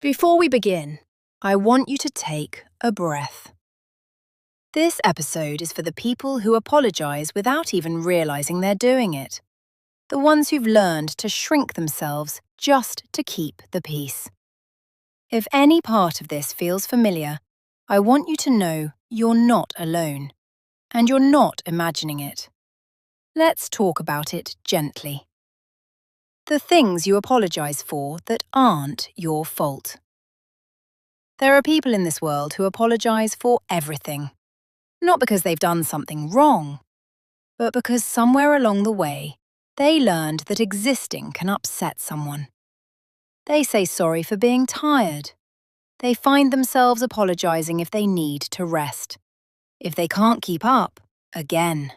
Before we begin, I want you to take a breath. This episode is for the people who apologise without even realising they're doing it. The ones who've learned to shrink themselves just to keep the peace. If any part of this feels familiar, I want you to know you're not alone, and you're not imagining it. Let's talk about it gently. The things you apologise for that aren't your fault. There are people in this world who apologise for everything. Not because they've done something wrong, but because somewhere along the way, they learned that existing can upset someone. They say sorry for being tired. They find themselves apologising if they need to rest. If they can't keep up, again,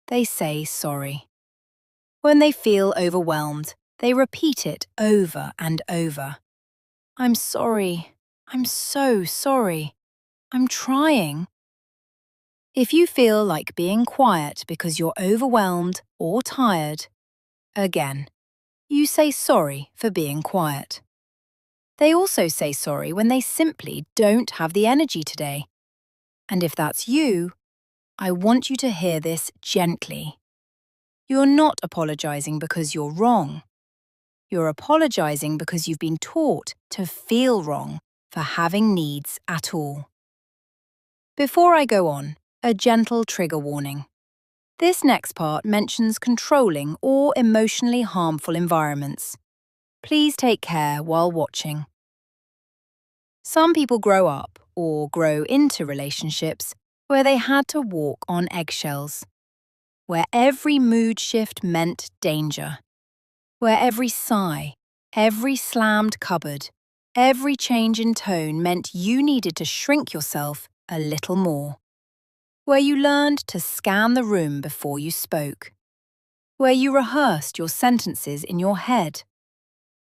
they say sorry. When they feel overwhelmed, they repeat it over and over. I'm sorry. I'm so sorry. I'm trying. If you feel like being quiet because you're overwhelmed or tired, again, you say sorry for being quiet. They also say sorry when they simply don't have the energy today. And if that's you, I want you to hear this gently. You're not apologising because you're wrong. You're apologising because you've been taught to feel wrong for having needs at all. Before I go on, a gentle trigger warning. This next part mentions controlling or emotionally harmful environments. Please take care while watching. Some people grow up or grow into relationships where they had to walk on eggshells, where every mood shift meant danger, where every sigh, every slammed cupboard, every change in tone meant you needed to shrink yourself a little more, where you learned to scan the room before you spoke, where you rehearsed your sentences in your head,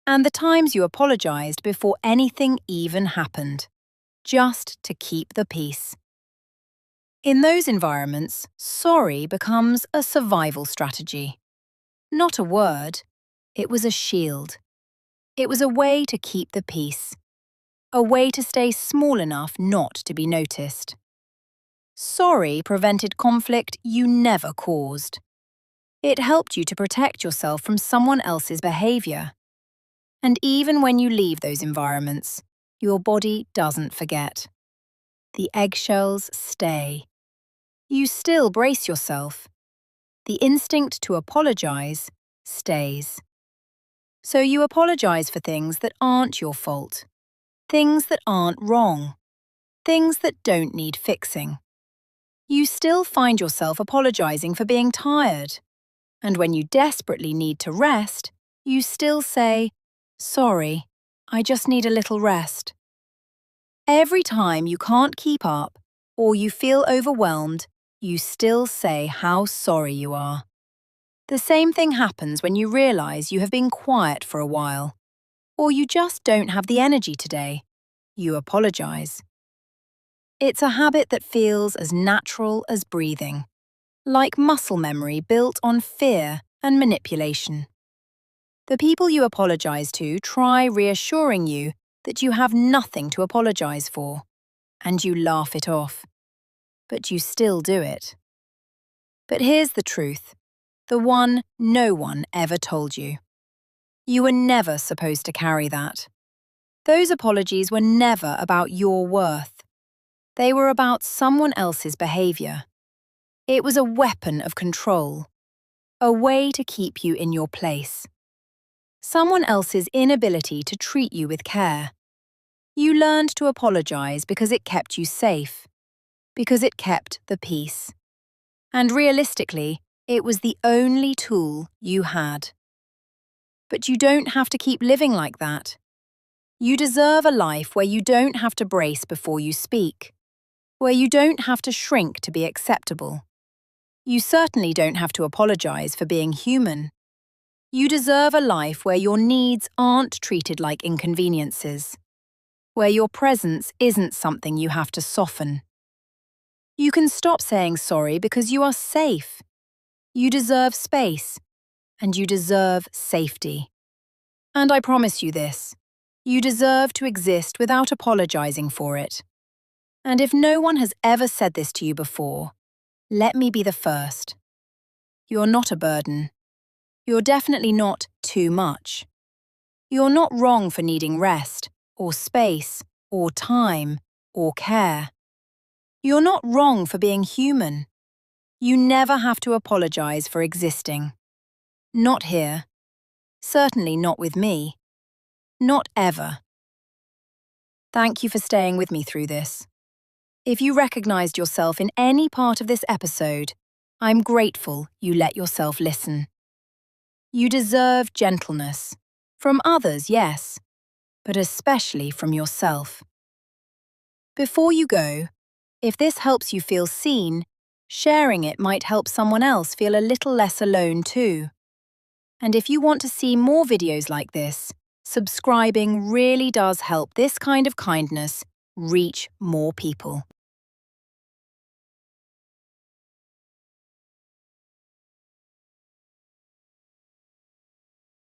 and the times you apologised before anything even happened, just to keep the peace. In those environments, sorry becomes a survival strategy. Not a word, it was a shield. It was a way to keep the peace, a way to stay small enough not to be noticed. Sorry prevented conflict you never caused. It helped you to protect yourself from someone else's behaviour. And even when you leave those environments, your body doesn't forget. The eggshells stay. You still brace yourself. The instinct to apologise stays. So you apologise for things that aren't your fault, things that aren't wrong, things that don't need fixing. You still find yourself apologising for being tired. And when you desperately need to rest, you still say, sorry, I just need a little rest. Every time you can't keep up or you feel overwhelmed, you still say how sorry you are. The same thing happens when you realise you have been quiet for a while, or you just don't have the energy today. You apologise. It's a habit that feels as natural as breathing, like muscle memory built on fear and manipulation. The people you apologise to try reassuring you that you have nothing to apologise for, and you laugh it off. But you still do it. But here's the truth, the one no one ever told you. You were never supposed to carry that. Those apologies were never about your worth. They were about someone else's behaviour. It was a weapon of control, a way to keep you in your place. Someone else's inability to treat you with care. You learned to apologise because it kept you safe, because it kept the peace. And realistically, it was the only tool you had. But you don't have to keep living like that. You deserve a life where you don't have to brace before you speak, where you don't have to shrink to be acceptable. You certainly don't have to apologise for being human. You deserve a life where your needs aren't treated like inconveniences, where your presence isn't something you have to soften. You can stop saying sorry because you are safe. You deserve space, and you deserve safety. And I promise you this, You deserve to exist without apologizing for it. And if no one has ever said this to you before, let me be the first. You're not a burden. You're definitely not too much. You're not wrong for needing rest, or space, or time, or care. You're not wrong for being human. You never have to apologize for existing. Not here. Certainly not with me. Not ever. Thank you for staying with me through this. If you recognized yourself in any part of this episode, I'm grateful you let yourself listen. You deserve gentleness. From others, yes, but especially from yourself. Before you go, if this helps you feel seen, sharing it might help someone else feel a little less alone too. And if you want to see more videos like this, subscribing really does help this kind of kindness reach more people.